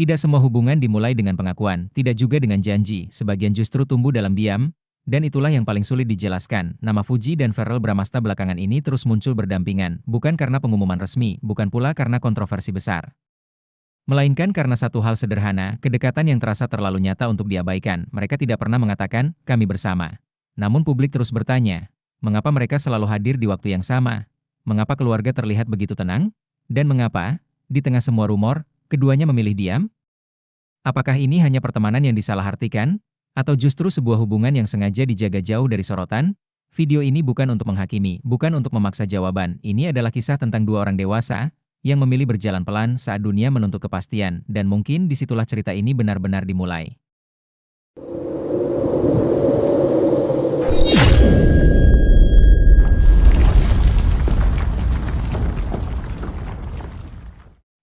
Tidak semua hubungan dimulai dengan pengakuan, tidak juga dengan janji, sebagian justru tumbuh dalam diam, dan itulah yang paling sulit dijelaskan. Nama Fuji dan Verrell Bramasta belakangan ini terus muncul berdampingan, bukan karena pengumuman resmi, bukan pula karena kontroversi besar. Melainkan karena satu hal sederhana, kedekatan yang terasa terlalu nyata untuk diabaikan. Mereka tidak pernah mengatakan, kami bersama. Namun publik terus bertanya, mengapa mereka selalu hadir di waktu yang sama? Mengapa keluarga terlihat begitu tenang? Dan mengapa, di tengah semua rumor, keduanya memilih diam? Apakah ini hanya pertemanan yang disalahartikan? Atau justru sebuah hubungan yang sengaja dijaga jauh dari sorotan? Video ini bukan untuk menghakimi, bukan untuk memaksa jawaban. Ini adalah kisah tentang dua orang dewasa yang memilih berjalan pelan saat dunia menuntut kepastian, dan mungkin disitulah cerita ini benar-benar dimulai.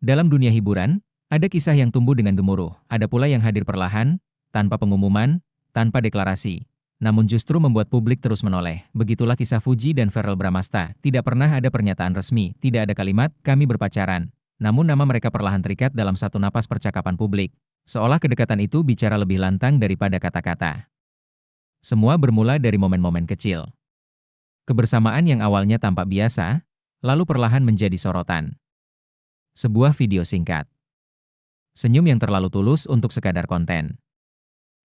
Dalam dunia hiburan, ada kisah yang tumbuh dengan gemuruh, ada pula yang hadir perlahan, tanpa pengumuman, tanpa deklarasi. Namun justru membuat publik terus menoleh. Begitulah kisah Fuji dan Verrell Bramasta. Tidak pernah ada pernyataan resmi, tidak ada kalimat, kami berpacaran. Namun nama mereka perlahan terikat dalam satu napas percakapan publik. Seolah kedekatan itu bicara lebih lantang daripada kata-kata. Semua bermula dari momen-momen kecil. Kebersamaan yang awalnya tampak biasa, lalu perlahan menjadi sorotan. Sebuah video singkat. Senyum yang terlalu tulus untuk sekadar konten.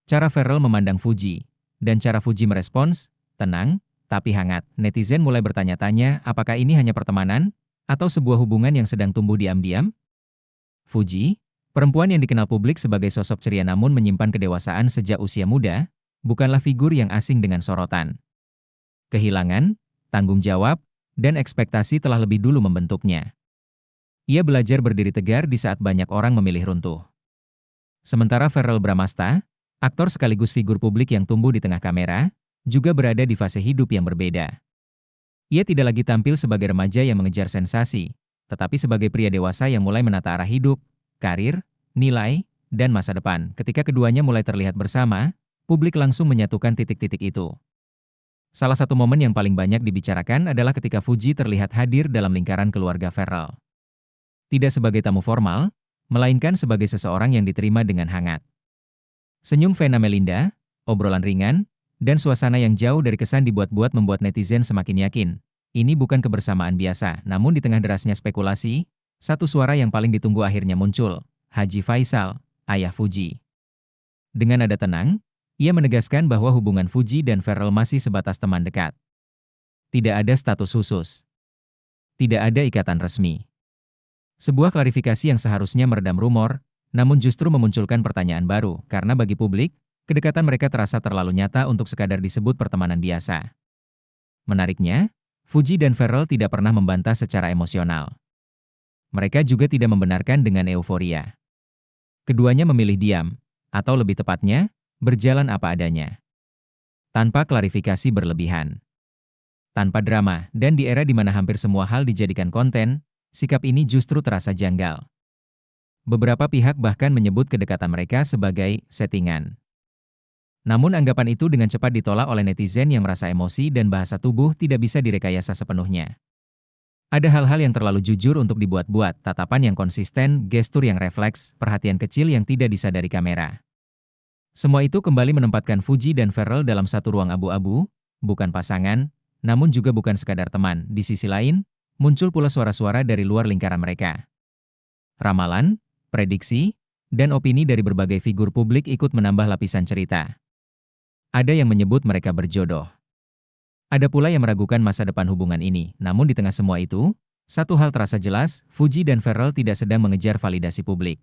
Cara Verrell memandang Fuji, dan cara Fuji merespons, tenang, tapi hangat. Netizen mulai bertanya-tanya, apakah ini hanya pertemanan, atau sebuah hubungan yang sedang tumbuh diam-diam? Fuji, perempuan yang dikenal publik sebagai sosok ceria namun menyimpan kedewasaan sejak usia muda, bukanlah figur yang asing dengan sorotan. Kehilangan, tanggung jawab, dan ekspektasi telah lebih dulu membentuknya. Ia belajar berdiri tegar di saat banyak orang memilih runtuh. Sementara Verrell Bramasta, aktor sekaligus figur publik yang tumbuh di tengah kamera, juga berada di fase hidup yang berbeda. Ia tidak lagi tampil sebagai remaja yang mengejar sensasi, tetapi sebagai pria dewasa yang mulai menata arah hidup, karir, nilai, dan masa depan. Ketika keduanya mulai terlihat bersama, publik langsung menyatukan titik-titik itu. Salah satu momen yang paling banyak dibicarakan adalah ketika Fuji terlihat hadir dalam lingkaran keluarga Verrell. Tidak sebagai tamu formal, melainkan sebagai seseorang yang diterima dengan hangat. Senyum Vena Melinda, obrolan ringan, dan suasana yang jauh dari kesan dibuat-buat membuat netizen semakin yakin. Ini bukan kebersamaan biasa, namun di tengah derasnya spekulasi, satu suara yang paling ditunggu akhirnya muncul, Haji Faisal, ayah Fuji. Dengan nada tenang, ia menegaskan bahwa hubungan Fuji dan Verrell masih sebatas teman dekat. Tidak ada status khusus. Tidak ada ikatan resmi. Sebuah klarifikasi yang seharusnya meredam rumor, namun justru memunculkan pertanyaan baru, karena bagi publik, kedekatan mereka terasa terlalu nyata untuk sekadar disebut pertemanan biasa. Menariknya, Fuji dan Verrell tidak pernah membantah secara emosional. Mereka juga tidak membenarkan dengan euforia. Keduanya memilih diam, atau lebih tepatnya, berjalan apa adanya. Tanpa klarifikasi berlebihan. Tanpa drama, dan di era di mana hampir semua hal dijadikan konten, sikap ini justru terasa janggal. Beberapa pihak bahkan menyebut kedekatan mereka sebagai settingan. Namun anggapan itu dengan cepat ditolak oleh netizen yang merasa emosi dan bahasa tubuh tidak bisa direkayasa sepenuhnya. Ada hal-hal yang terlalu jujur untuk dibuat-buat, tatapan yang konsisten, gestur yang refleks, perhatian kecil yang tidak disadari kamera. Semua itu kembali menempatkan Fuji dan Verrell dalam satu ruang abu-abu, bukan pasangan, namun juga bukan sekadar teman. Di sisi lain, muncul pula suara-suara dari luar lingkaran mereka. Ramalan, prediksi, dan opini dari berbagai figur publik ikut menambah lapisan cerita. Ada yang menyebut mereka berjodoh. Ada pula yang meragukan masa depan hubungan ini. Namun di tengah semua itu, satu hal terasa jelas, Fuji dan Verrell tidak sedang mengejar validasi publik.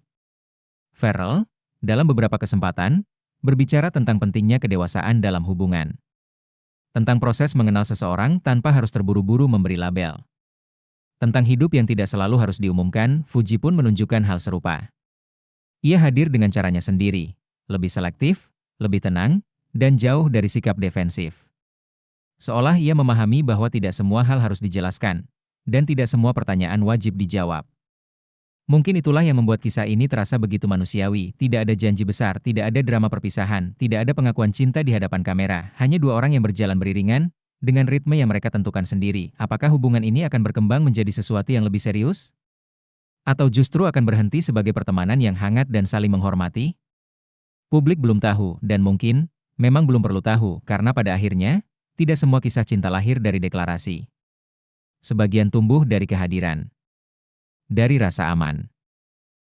Verrell, dalam beberapa kesempatan, berbicara tentang pentingnya kedewasaan dalam hubungan. Tentang proses mengenal seseorang tanpa harus terburu-buru memberi label. Tentang hidup yang tidak selalu harus diumumkan, Fuji pun menunjukkan hal serupa. Ia hadir dengan caranya sendiri, lebih selektif, lebih tenang, dan jauh dari sikap defensif. Seolah ia memahami bahwa tidak semua hal harus dijelaskan, dan tidak semua pertanyaan wajib dijawab. Mungkin itulah yang membuat kisah ini terasa begitu manusiawi, tidak ada janji besar, tidak ada drama perpisahan, tidak ada pengakuan cinta di hadapan kamera, hanya dua orang yang berjalan beriringan, dengan ritme yang mereka tentukan sendiri. Apakah hubungan ini akan berkembang menjadi sesuatu yang lebih serius? Atau justru akan berhenti sebagai pertemanan yang hangat dan saling menghormati? Publik belum tahu, dan mungkin memang belum perlu tahu, karena pada akhirnya, tidak semua kisah cinta lahir dari deklarasi. Sebagian tumbuh dari kehadiran, dari rasa aman,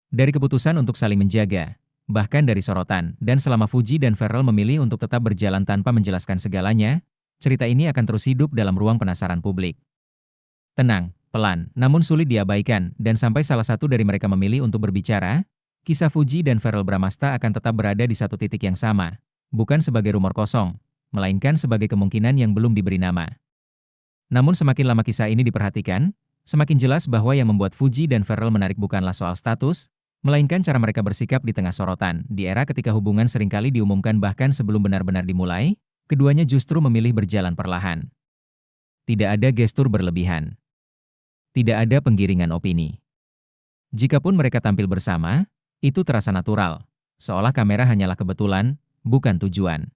dari keputusan untuk saling menjaga, bahkan dari sorotan. Dan selama Fuji dan Ferrell memilih untuk tetap berjalan tanpa menjelaskan segalanya, cerita ini akan terus hidup dalam ruang penasaran publik. Tenang, pelan, namun sulit diabaikan, dan sampai salah satu dari mereka memilih untuk berbicara, kisah Fuji dan Verrell Bramasta akan tetap berada di satu titik yang sama, bukan sebagai rumor kosong, melainkan sebagai kemungkinan yang belum diberi nama. Namun semakin lama kisah ini diperhatikan, semakin jelas bahwa yang membuat Fuji dan Verrell menarik bukanlah soal status, melainkan cara mereka bersikap di tengah sorotan. Di era ketika hubungan seringkali diumumkan bahkan sebelum benar-benar dimulai, keduanya justru memilih berjalan perlahan. Tidak ada gestur berlebihan. Tidak ada penggiringan opini. Jikapun mereka tampil bersama, itu terasa natural, seolah kamera hanyalah kebetulan, bukan tujuan.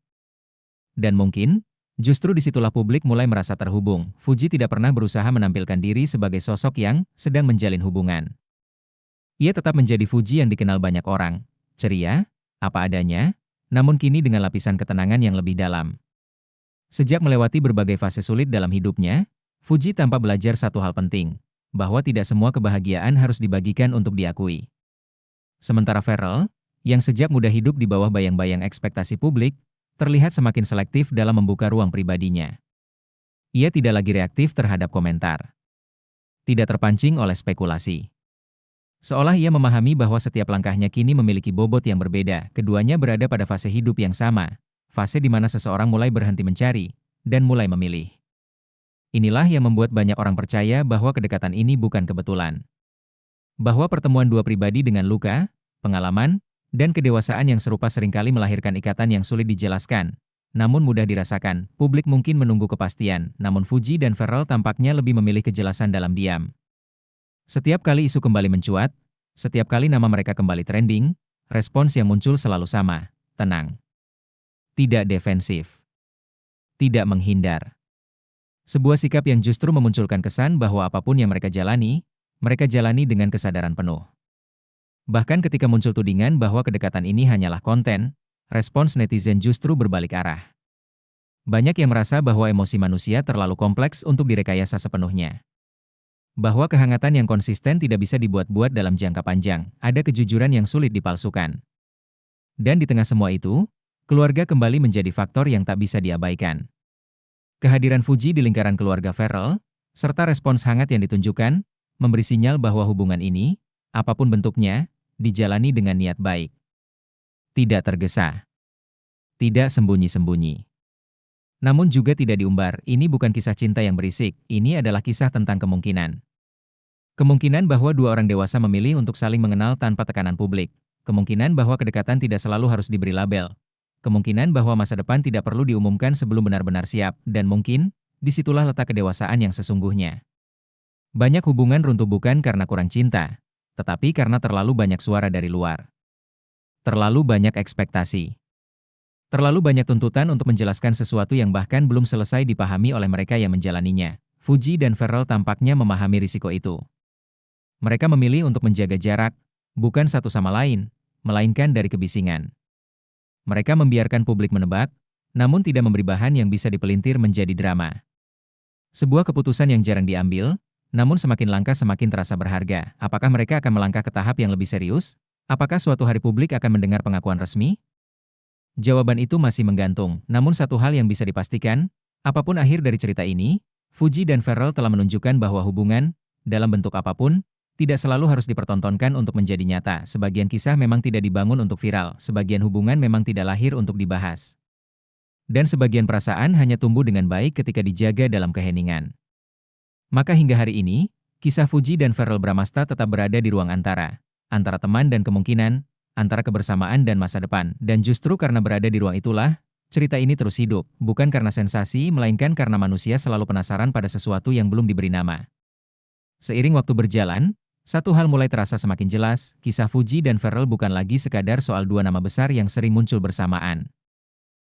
Dan mungkin, justru disitulah publik mulai merasa terhubung. Fuji tidak pernah berusaha menampilkan diri sebagai sosok yang sedang menjalin hubungan. Ia tetap menjadi Fuji yang dikenal banyak orang, ceria, apa adanya, namun kini dengan lapisan ketenangan yang lebih dalam. Sejak melewati berbagai fase sulit dalam hidupnya, Fuji tanpa belajar satu hal penting, bahwa tidak semua kebahagiaan harus dibagikan untuk diakui. Sementara Verrell, yang sejak muda hidup di bawah bayang-bayang ekspektasi publik, terlihat semakin selektif dalam membuka ruang pribadinya. Ia tidak lagi reaktif terhadap komentar. Tidak terpancing oleh spekulasi. Seolah ia memahami bahwa setiap langkahnya kini memiliki bobot yang berbeda. Keduanya berada pada fase hidup yang sama, fase di mana seseorang mulai berhenti mencari, dan mulai memilih. Inilah yang membuat banyak orang percaya bahwa kedekatan ini bukan kebetulan. Bahwa pertemuan dua pribadi dengan luka, pengalaman, dan kedewasaan yang serupa seringkali melahirkan ikatan yang sulit dijelaskan, namun mudah dirasakan. Publik mungkin menunggu kepastian, namun Fuji dan Verrell tampaknya lebih memilih kejelasan dalam diam. Setiap kali isu kembali mencuat, setiap kali nama mereka kembali trending, respons yang muncul selalu sama, tenang. Tidak defensif. Tidak menghindar. Sebuah sikap yang justru memunculkan kesan bahwa apapun yang mereka jalani dengan kesadaran penuh. Bahkan ketika muncul tudingan bahwa kedekatan ini hanyalah konten, respons netizen justru berbalik arah. Banyak yang merasa bahwa emosi manusia terlalu kompleks untuk direkayasa sepenuhnya. Bahwa kehangatan yang konsisten tidak bisa dibuat-buat dalam jangka panjang, ada kejujuran yang sulit dipalsukan. Dan di tengah semua itu, keluarga kembali menjadi faktor yang tak bisa diabaikan. Kehadiran Fuji di lingkaran keluarga Verrell, serta respons hangat yang ditunjukkan, memberi sinyal bahwa hubungan ini, apapun bentuknya, dijalani dengan niat baik. Tidak tergesa. Tidak sembunyi-sembunyi. Namun juga tidak diumbar, ini bukan kisah cinta yang berisik, ini adalah kisah tentang kemungkinan. Kemungkinan bahwa dua orang dewasa memilih untuk saling mengenal tanpa tekanan publik. Kemungkinan bahwa kedekatan tidak selalu harus diberi label. Kemungkinan bahwa masa depan tidak perlu diumumkan sebelum benar-benar siap, dan mungkin, disitulah letak kedewasaan yang sesungguhnya. Banyak hubungan runtuh bukan karena kurang cinta, tetapi karena terlalu banyak suara dari luar. Terlalu banyak ekspektasi. Terlalu banyak tuntutan untuk menjelaskan sesuatu yang bahkan belum selesai dipahami oleh mereka yang menjalaninya. Fuji dan Verrell tampaknya memahami risiko itu. Mereka memilih untuk menjaga jarak, bukan satu sama lain, melainkan dari kebisingan. Mereka membiarkan publik menebak, namun tidak memberi bahan yang bisa dipelintir menjadi drama. Sebuah keputusan yang jarang diambil, namun semakin langka semakin terasa berharga. Apakah mereka akan melangkah ke tahap yang lebih serius? Apakah suatu hari publik akan mendengar pengakuan resmi? Jawaban itu masih menggantung, namun satu hal yang bisa dipastikan, apapun akhir dari cerita ini, Fuji dan Verrell telah menunjukkan bahwa hubungan, dalam bentuk apapun, tidak selalu harus dipertontonkan untuk menjadi nyata. Sebagian kisah memang tidak dibangun untuk viral, sebagian hubungan memang tidak lahir untuk dibahas. Dan sebagian perasaan hanya tumbuh dengan baik ketika dijaga dalam keheningan. Maka hingga hari ini, kisah Fuji dan Verrell Bramasta tetap berada di ruang antara teman dan kemungkinan, antara kebersamaan dan masa depan. Dan justru karena berada di ruang itulah, cerita ini terus hidup, bukan karena sensasi, melainkan karena manusia selalu penasaran pada sesuatu yang belum diberi nama. Seiring waktu berjalan, satu hal mulai terasa semakin jelas, kisah Fuji dan Verrell bukan lagi sekadar soal dua nama besar yang sering muncul bersamaan.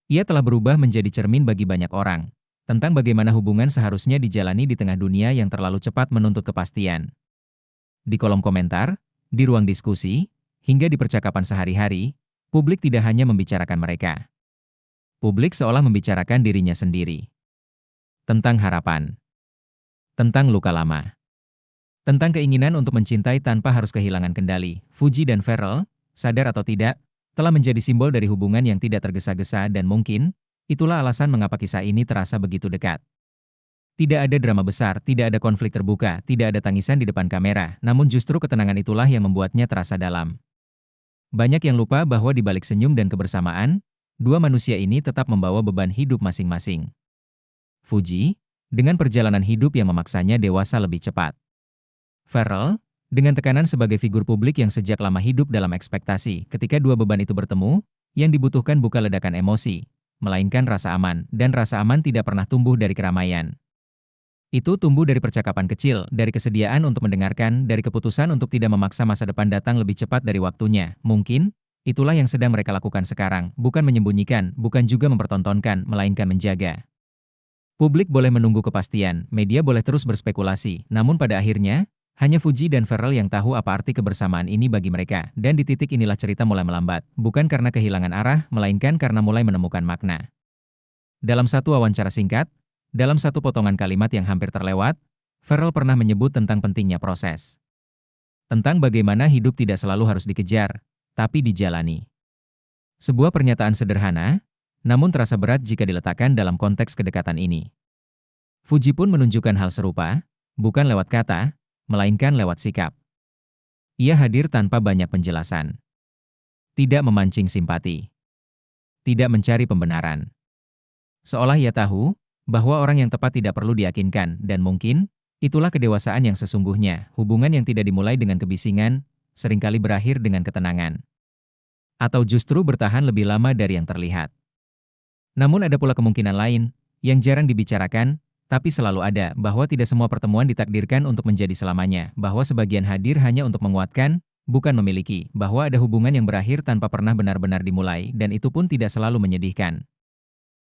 Ia telah berubah menjadi cermin bagi banyak orang, tentang bagaimana hubungan seharusnya dijalani di tengah dunia yang terlalu cepat menuntut kepastian. Di kolom komentar, di ruang diskusi, hingga di percakapan sehari-hari, publik tidak hanya membicarakan mereka. Publik seolah membicarakan dirinya sendiri. Tentang harapan. Tentang luka lama. Tentang keinginan untuk mencintai tanpa harus kehilangan kendali. Fuji dan Farrell, sadar atau tidak, telah menjadi simbol dari hubungan yang tidak tergesa-gesa dan mungkin, itulah alasan mengapa kisah ini terasa begitu dekat. Tidak ada drama besar, tidak ada konflik terbuka, tidak ada tangisan di depan kamera, namun justru ketenangan itulah yang membuatnya terasa dalam. Banyak yang lupa bahwa di balik senyum dan kebersamaan, dua manusia ini tetap membawa beban hidup masing-masing. Fuji, dengan perjalanan hidup yang memaksanya dewasa lebih cepat. Farrell, dengan tekanan sebagai figur publik yang sejak lama hidup dalam ekspektasi, ketika dua beban itu bertemu, yang dibutuhkan bukan ledakan emosi, melainkan rasa aman, dan rasa aman tidak pernah tumbuh dari keramaian. Itu tumbuh dari percakapan kecil, dari kesediaan untuk mendengarkan, dari keputusan untuk tidak memaksa masa depan datang lebih cepat dari waktunya. Mungkin, itulah yang sedang mereka lakukan sekarang, bukan menyembunyikan, bukan juga mempertontonkan, melainkan menjaga. Publik boleh menunggu kepastian, media boleh terus berspekulasi, namun pada akhirnya, hanya Fuji dan Farrell yang tahu apa arti kebersamaan ini bagi mereka, dan di titik inilah cerita mulai melambat, bukan karena kehilangan arah, melainkan karena mulai menemukan makna. Dalam satu wawancara singkat, dalam satu potongan kalimat yang hampir terlewat, Farrell pernah menyebut tentang pentingnya proses. Tentang bagaimana hidup tidak selalu harus dikejar, tapi dijalani. Sebuah pernyataan sederhana, namun terasa berat jika diletakkan dalam konteks kedekatan ini. Fuji pun menunjukkan hal serupa, bukan lewat kata, melainkan lewat sikap. Ia hadir tanpa banyak penjelasan. Tidak memancing simpati. Tidak mencari pembenaran. Seolah ia tahu bahwa orang yang tepat tidak perlu diyakinkan, dan mungkin, itulah kedewasaan yang sesungguhnya, hubungan yang tidak dimulai dengan kebisingan, seringkali berakhir dengan ketenangan. Atau justru bertahan lebih lama dari yang terlihat. Namun ada pula kemungkinan lain, yang jarang dibicarakan, tapi selalu ada, bahwa tidak semua pertemuan ditakdirkan untuk menjadi selamanya, bahwa sebagian hadir hanya untuk menguatkan, bukan memiliki, bahwa ada hubungan yang berakhir tanpa pernah benar-benar dimulai, dan itu pun tidak selalu menyedihkan.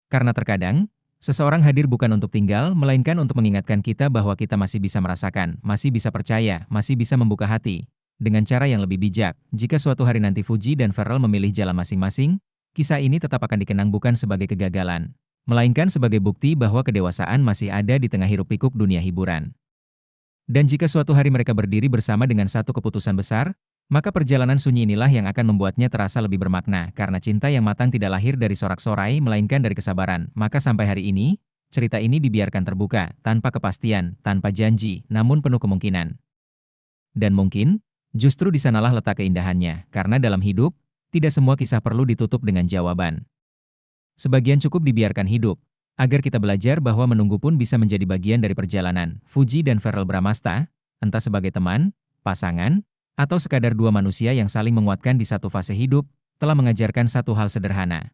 Karena terkadang, seseorang hadir bukan untuk tinggal, melainkan untuk mengingatkan kita bahwa kita masih bisa merasakan, masih bisa percaya, masih bisa membuka hati. Dengan cara yang lebih bijak, jika suatu hari nanti Fuji dan Farrell memilih jalan masing-masing, kisah ini tetap akan dikenang bukan sebagai kegagalan, melainkan sebagai bukti bahwa kedewasaan masih ada di tengah hiruk-pikuk dunia hiburan. Dan jika suatu hari mereka berdiri bersama dengan satu keputusan besar, maka perjalanan sunyi inilah yang akan membuatnya terasa lebih bermakna, karena cinta yang matang tidak lahir dari sorak-sorai, melainkan dari kesabaran. Maka sampai hari ini, cerita ini dibiarkan terbuka, tanpa kepastian, tanpa janji, namun penuh kemungkinan. Dan mungkin, justru di sanalah letak keindahannya, karena dalam hidup, tidak semua kisah perlu ditutup dengan jawaban. Sebagian cukup dibiarkan hidup, agar kita belajar bahwa menunggu pun bisa menjadi bagian dari perjalanan. Fuji dan Farrell Bramasta, entah sebagai teman, pasangan, atau sekadar dua manusia yang saling menguatkan di satu fase hidup, telah mengajarkan satu hal sederhana.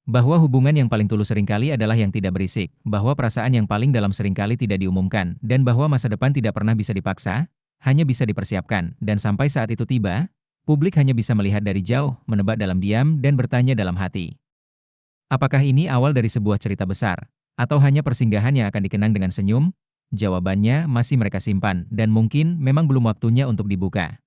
Bahwa hubungan yang paling tulus seringkali adalah yang tidak berisik, bahwa perasaan yang paling dalam seringkali tidak diumumkan, dan bahwa masa depan tidak pernah bisa dipaksa, hanya bisa dipersiapkan, dan sampai saat itu tiba, publik hanya bisa melihat dari jauh, menebak dalam diam, dan bertanya dalam hati. Apakah ini awal dari sebuah cerita besar, atau hanya persinggahan yang akan dikenang dengan senyum? Jawabannya masih mereka simpan, dan mungkin memang belum waktunya untuk dibuka.